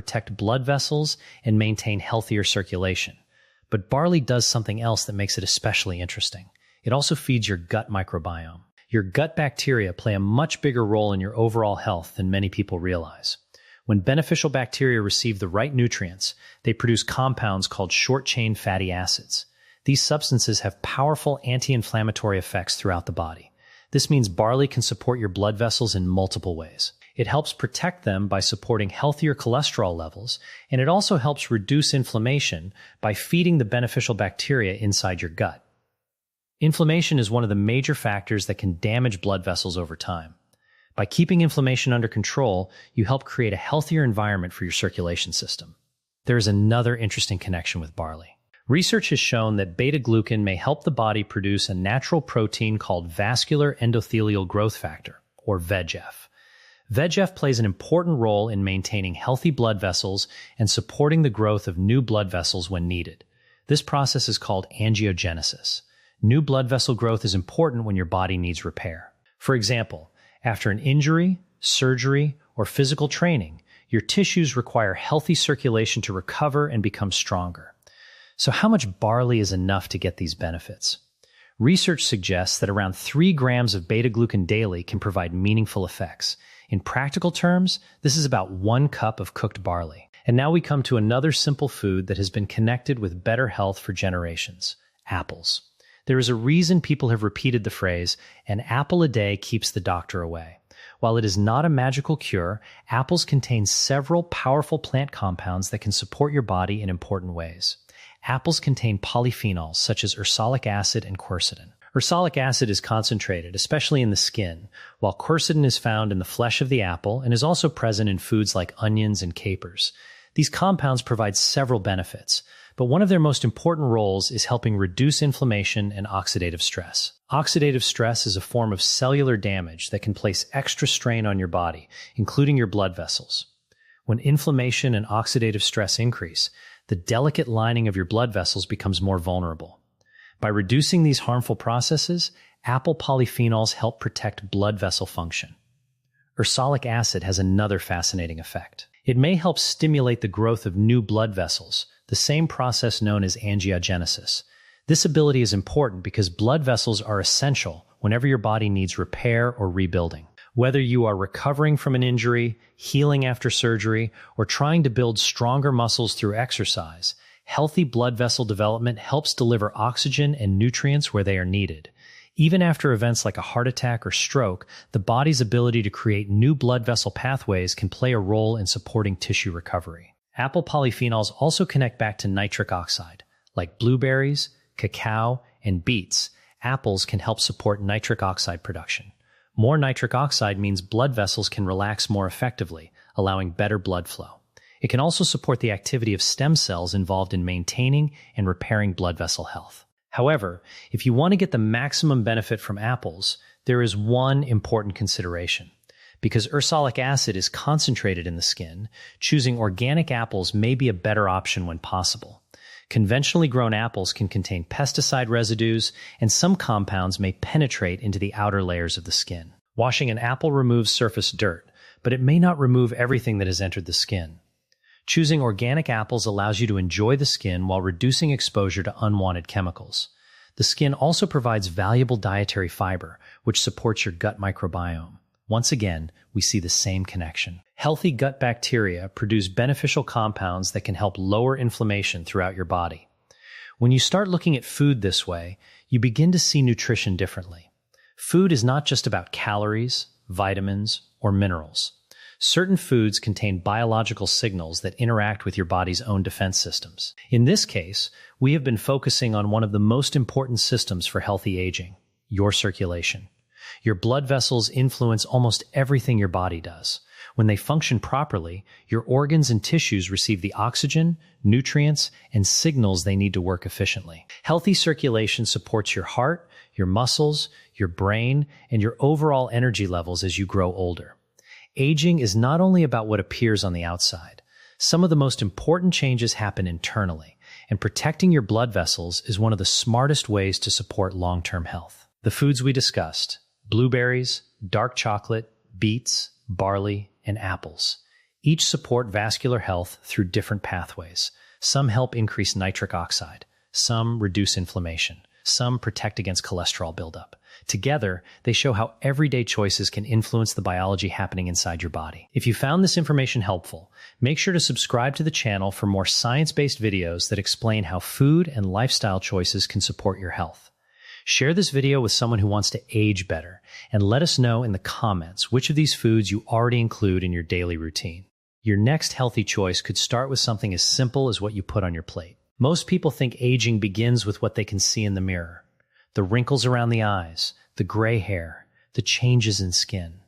protect blood vessels and maintain healthier circulation. But barley does something else that makes it especially interesting. It also feeds your gut microbiome. Your gut bacteria play a much bigger role in your overall health than many people realize. When beneficial bacteria receive the right nutrients, they produce compounds called short-chain fatty acids. These substances have powerful anti-inflammatory effects throughout the body. This means barley can support your blood vessels in multiple ways. It helps protect them by supporting healthier cholesterol levels, and it also helps reduce inflammation by feeding the beneficial bacteria inside your gut. Inflammation is one of the major factors that can damage blood vessels over time. By keeping inflammation under control, you help create a healthier environment for your circulation system. There is another interesting connection with barley. Research has shown that beta-glucan may help the body produce a natural protein called vascular endothelial growth factor, or VEGF. VEGF plays an important role in maintaining healthy blood vessels and supporting the growth of new blood vessels when needed. This process is called angiogenesis. New blood vessel growth is important when your body needs repair. For example, after an injury, surgery, or physical training, your tissues require healthy circulation to recover and become stronger. So how much barley is enough to get these benefits? Research suggests that around 3 grams of beta-glucan daily can provide meaningful effects. In practical terms, this is about 1 cup of cooked barley. And now we come to another simple food that has been connected with better health for generations: apples. There is a reason people have repeated the phrase, "an apple a day keeps the doctor away." While it is not a magical cure, apples contain several powerful plant compounds that can support your body in important ways. Apples contain polyphenols such as ursolic acid and quercetin. Ursolic acid is concentrated, especially in the skin, while quercetin is found in the flesh of the apple and is also present in foods like onions and capers. These compounds provide several benefits, but one of their most important roles is helping reduce inflammation and oxidative stress. Oxidative stress is a form of cellular damage that can place extra strain on your body, including your blood vessels. When inflammation and oxidative stress increase, the delicate lining of your blood vessels becomes more vulnerable. By reducing these harmful processes, apple polyphenols help protect blood vessel function. Ursolic acid has another fascinating effect. It may help stimulate the growth of new blood vessels, the same process known as angiogenesis. This ability is important because blood vessels are essential whenever your body needs repair or rebuilding. Whether you are recovering from an injury, healing after surgery, or trying to build stronger muscles through exercise, healthy blood vessel development helps deliver oxygen and nutrients where they are needed. Even after events like a heart attack or stroke, the body's ability to create new blood vessel pathways can play a role in supporting tissue recovery. Apple polyphenols also connect back to nitric oxide. Like blueberries, cacao, and beets, apples can help support nitric oxide production. More nitric oxide means blood vessels can relax more effectively, allowing better blood flow. It can also support the activity of stem cells involved in maintaining and repairing blood vessel health. However, if you want to get the maximum benefit from apples, there is one important consideration. Because ursolic acid is concentrated in the skin, choosing organic apples may be a better option when possible. Conventionally grown apples can contain pesticide residues, and some compounds may penetrate into the outer layers of the skin. Washing an apple removes surface dirt, but it may not remove everything that has entered the skin. Choosing organic apples allows you to enjoy the skin while reducing exposure to unwanted chemicals. The skin also provides valuable dietary fiber, which supports your gut microbiome. Once again, we see the same connection. Healthy gut bacteria produce beneficial compounds that can help lower inflammation throughout your body. When you start looking at food this way, you begin to see nutrition differently. Food is not just about calories, vitamins, or minerals. Certain foods contain biological signals that interact with your body's own defense systems. In this case, we have been focusing on one of the most important systems for healthy aging: your circulation. Your blood vessels influence almost everything your body does. When they function properly, your organs and tissues receive the oxygen, nutrients, and signals they need to work efficiently. Healthy circulation supports your heart, your muscles, your brain, and your overall energy levels as you grow older. Aging is not only about what appears on the outside. Some of the most important changes happen internally, and protecting your blood vessels is one of the smartest ways to support long-term health. The foods we discussed: blueberries, dark chocolate, beets, barley, and apples. Each support vascular health through different pathways. Some help increase nitric oxide, some reduce inflammation, some protect against cholesterol buildup. Together, they show how everyday choices can influence the biology happening inside your body. If you found this information helpful, make sure to subscribe to the channel for more science-based videos that explain how food and lifestyle choices can support your health. Share this video with someone who wants to age better, and let us know in the comments which of these foods you already include in your daily routine. Your next healthy choice could start with something as simple as what you put on your plate. Most people think aging begins with what they can see in the mirror. The wrinkles around the eyes, the gray hair, the changes in skin.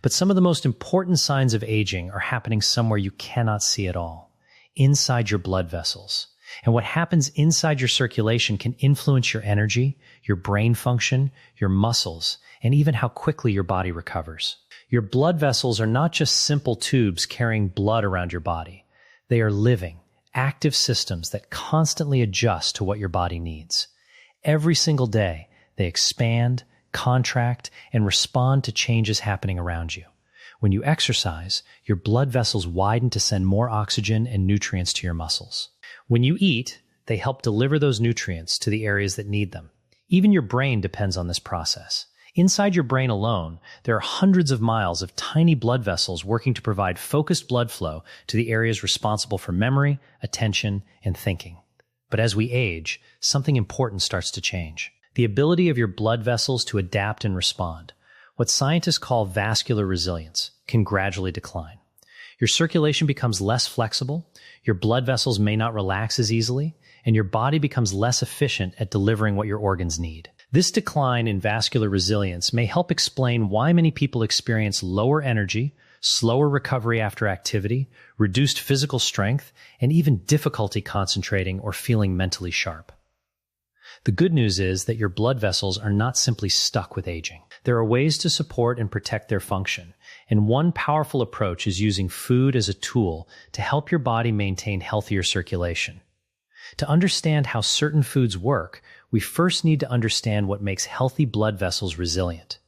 But some of the most important signs of aging are happening somewhere you cannot see at all, inside your blood vessels. And what happens inside your circulation can influence your energy, your brain function, your muscles, and even how quickly your body recovers. Your blood vessels are not just simple tubes carrying blood around your body. They are living, active systems that constantly adjust to what your body needs. Every single day, they expand, contract, and respond to changes happening around you. When you exercise, your blood vessels widen to send more oxygen and nutrients to your muscles. When you eat, they help deliver those nutrients to the areas that need them. Even your brain depends on this process. Inside your brain alone, there are hundreds of miles of tiny blood vessels working to provide focused blood flow to the areas responsible for memory, attention, and thinking. But as we age, something important starts to change. The ability of your blood vessels to adapt and respond, what scientists call vascular resilience, can gradually decline. Your circulation becomes less flexible, your blood vessels may not relax as easily, and your body becomes less efficient at delivering what your organs need. This decline in vascular resilience may help explain why many people experience lower energy, slower recovery after activity, reduced physical strength, and even difficulty concentrating or feeling mentally sharp. The good news is that your blood vessels are not simply stuck with aging. There are ways to support and protect their function, and one powerful approach is using food as a tool to help your body maintain healthier circulation. To understand how certain foods work, we first need to understand what makes healthy blood vessels resilient.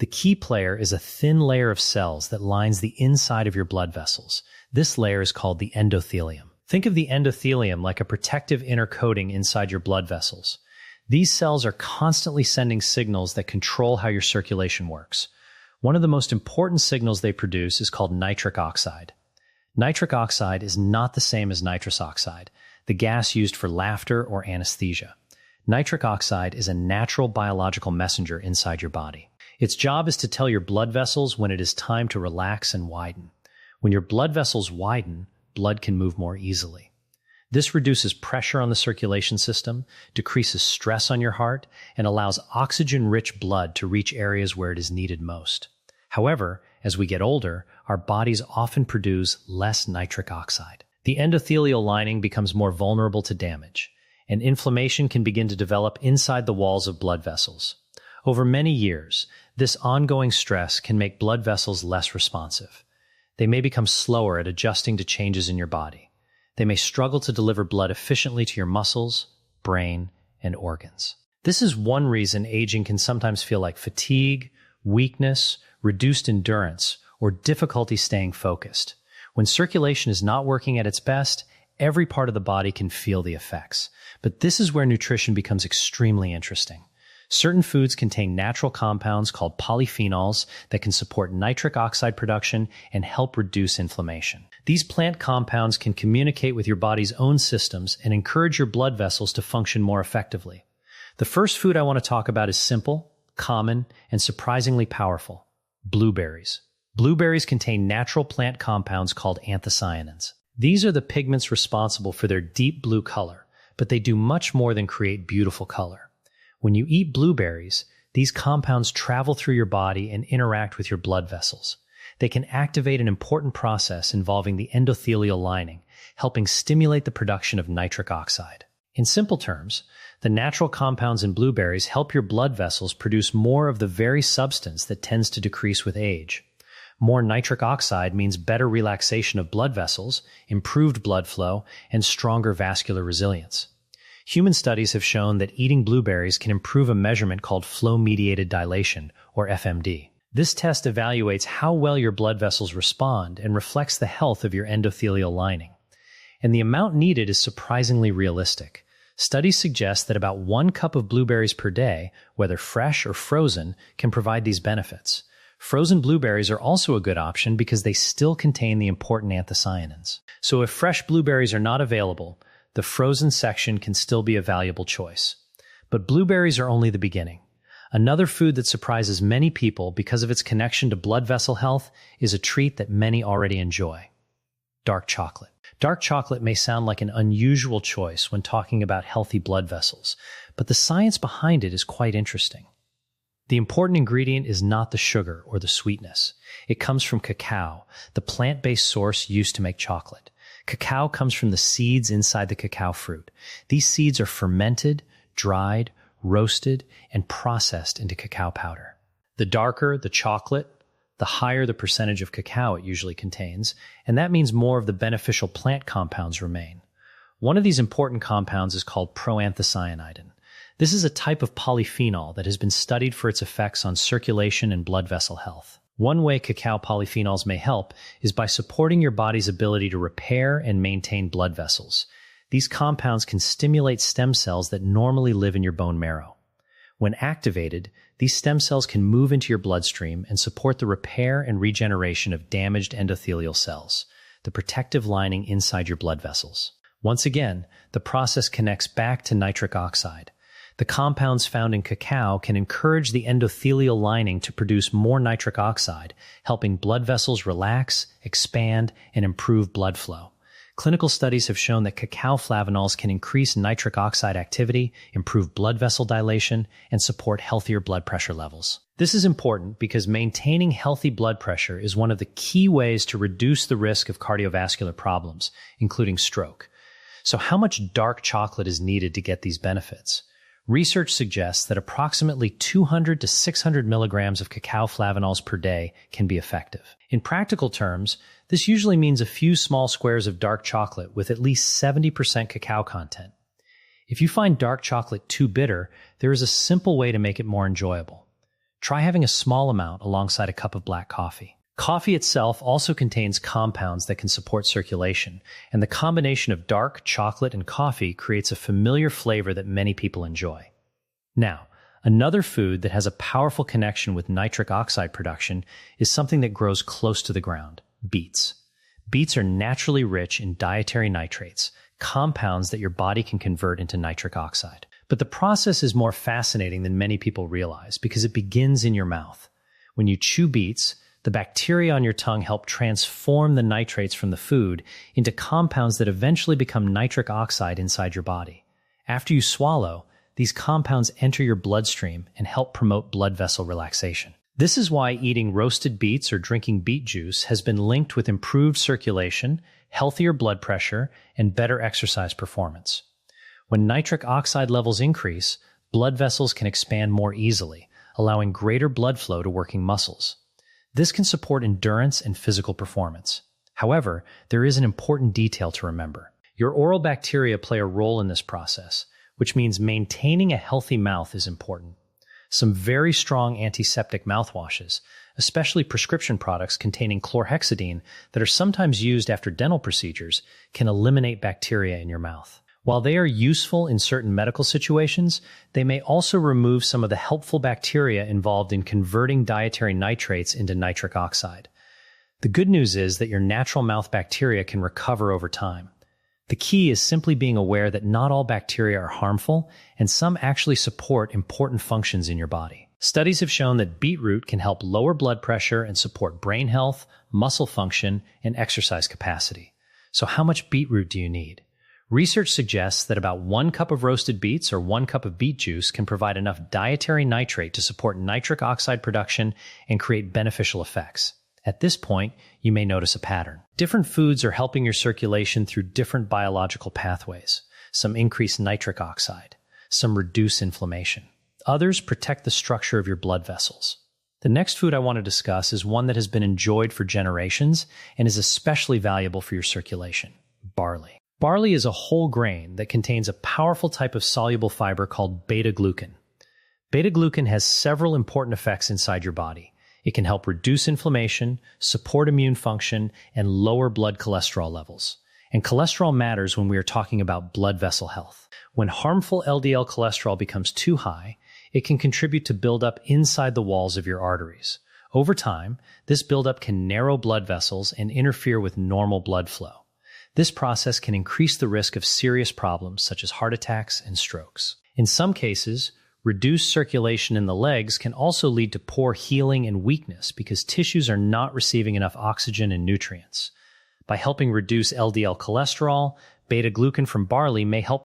The key player is a thin layer of cells that lines the inside of your blood vessels. This layer is called the endothelium. Think of the endothelium like a protective inner coating inside your blood vessels. These cells are constantly sending signals that control how your circulation works. One of the most important signals they produce is called nitric oxide. Nitric oxide is not the same as nitrous oxide, the gas used for laughter or anesthesia. Nitric oxide is a natural biological messenger inside your body. Its job is to tell your blood vessels when it is time to relax and widen. When your blood vessels widen, blood can move more easily. This reduces pressure on the circulation system, decreases stress on your heart, and allows oxygen-rich blood to reach areas where it is needed most. However, as we get older, our bodies often produce less nitric oxide. The endothelial lining becomes more vulnerable to damage, and inflammation can begin to develop inside the walls of blood vessels. Over many years, this ongoing stress can make blood vessels less responsive. They may become slower at adjusting to changes in your body. They may struggle to deliver blood efficiently to your muscles, brain, and organs. This is one reason aging can sometimes feel like fatigue, weakness, reduced endurance, or difficulty staying focused. When circulation is not working at its best, every part of the body can feel the effects. But this is where nutrition becomes extremely interesting. Certain foods contain natural compounds called polyphenols that can support nitric oxide production and help reduce inflammation. These plant compounds can communicate with your body's own systems and encourage your blood vessels to function more effectively. The first food I want to talk about is simple, common, and surprisingly powerful: blueberries. Blueberries contain natural plant compounds called anthocyanins. These are the pigments responsible for their deep blue color, but they do much more than create beautiful color. When you eat blueberries, these compounds travel through your body and interact with your blood vessels. They can activate an important process involving the endothelial lining, helping stimulate the production of nitric oxide. In simple terms, the natural compounds in blueberries help your blood vessels produce more of the very substance that tends to decrease with age. More nitric oxide means better relaxation of blood vessels, improved blood flow, and stronger vascular resilience. Human studies have shown that eating blueberries can improve a measurement called flow-mediated dilation, or FMD. This test evaluates how well your blood vessels respond and reflects the health of your endothelial lining. And the amount needed is surprisingly realistic. Studies suggest that about 1 cup of blueberries per day, whether fresh or frozen, can provide these benefits. Frozen blueberries are also a good option because they still contain the important anthocyanins. So if fresh blueberries are not available, the frozen section can still be a valuable choice. But blueberries are only the beginning. Another food that surprises many people because of its connection to blood vessel health is a treat that many already enjoy: dark chocolate. Dark chocolate may sound like an unusual choice when talking about healthy blood vessels, but the science behind it is quite interesting. The important ingredient is not the sugar or the sweetness. It comes from cacao, the plant-based source used to make chocolate. Cacao comes from the seeds inside the cacao fruit. These seeds are fermented, dried, roasted, and processed into cacao powder. The darker the chocolate, the higher the percentage of cacao it usually contains, and that means more of the beneficial plant compounds remain. One of these important compounds is called proanthocyanidin. This is a type of polyphenol that has been studied for its effects on circulation and blood vessel health. One way cacao polyphenols may help is by supporting your body's ability to repair and maintain blood vessels. These compounds can stimulate stem cells that normally live in your bone marrow. When activated, these stem cells can move into your bloodstream and support the repair and regeneration of damaged endothelial cells, the protective lining inside your blood vessels. Once again, the process connects back to nitric oxide. The compounds found in cacao can encourage the endothelial lining to produce more nitric oxide, helping blood vessels relax, expand, and improve blood flow. Clinical studies have shown that cacao flavonols can increase nitric oxide activity, improve blood vessel dilation, and support healthier blood pressure levels. This is important because maintaining healthy blood pressure is one of the key ways to reduce the risk of cardiovascular problems, including stroke. So how much dark chocolate is needed to get these benefits? Research suggests that approximately 200 to 600 milligrams of cacao flavonols per day can be effective. In practical terms, this usually means a few small squares of dark chocolate with at least 70% cacao content. If you find dark chocolate too bitter, there is a simple way to make it more enjoyable. Try having a small amount alongside a cup of black coffee. Coffee itself also contains compounds that can support circulation, and the combination of dark chocolate and coffee creates a familiar flavor that many people enjoy. Now, another food that has a powerful connection with nitric oxide production is something that grows close to the ground: beets. Beets are naturally rich in dietary nitrates, compounds that your body can convert into nitric oxide. But the process is more fascinating than many people realize because it begins in your mouth. When you chew beets, the bacteria on your tongue help transform the nitrates from the food into compounds that eventually become nitric oxide inside your body. After you swallow, these compounds enter your bloodstream and help promote blood vessel relaxation. This is why eating roasted beets or drinking beet juice has been linked with improved circulation, healthier blood pressure, and better exercise performance. When nitric oxide levels increase, blood vessels can expand more easily, allowing greater blood flow to working muscles. This can support endurance and physical performance. However, there is an important detail to remember. Your oral bacteria play a role in this process, which means maintaining a healthy mouth is important. Some very strong antiseptic mouthwashes, especially prescription products containing chlorhexidine that are sometimes used after dental procedures, can eliminate bacteria in your mouth. While they are useful in certain medical situations, they may also remove some of the helpful bacteria involved in converting dietary nitrates into nitric oxide. The good news is that your natural mouth bacteria can recover over time. The key is simply being aware that not all bacteria are harmful, and some actually support important functions in your body. Studies have shown that beetroot can help lower blood pressure and support brain health, muscle function, and exercise capacity. So how much beetroot do you need? Research suggests that about 1 cup of roasted beets or 1 cup of beet juice can provide enough dietary nitrate to support nitric oxide production and create beneficial effects. At this point, you may notice a pattern. Different foods are helping your circulation through different biological pathways. Some increase nitric oxide. Some reduce inflammation. Others protect the structure of your blood vessels. The next food I want to discuss is one that has been enjoyed for generations and is especially valuable for your circulation: barley. Barley is a whole grain that contains a powerful type of soluble fiber called beta-glucan. Beta-glucan has several important effects inside your body. It can help reduce inflammation, support immune function, and lower blood cholesterol levels. And cholesterol matters when we are talking about blood vessel health. When harmful LDL cholesterol becomes too high, it can contribute to buildup inside the walls of your arteries. Over time, this buildup can narrow blood vessels and interfere with normal blood flow. This process can increase the risk of serious problems such as heart attacks and strokes. In some cases, reduced circulation in the legs can also lead to poor healing and weakness because tissues are not receiving enough oxygen and nutrients. By helping reduce LDL cholesterol, beta-glucan from barley may help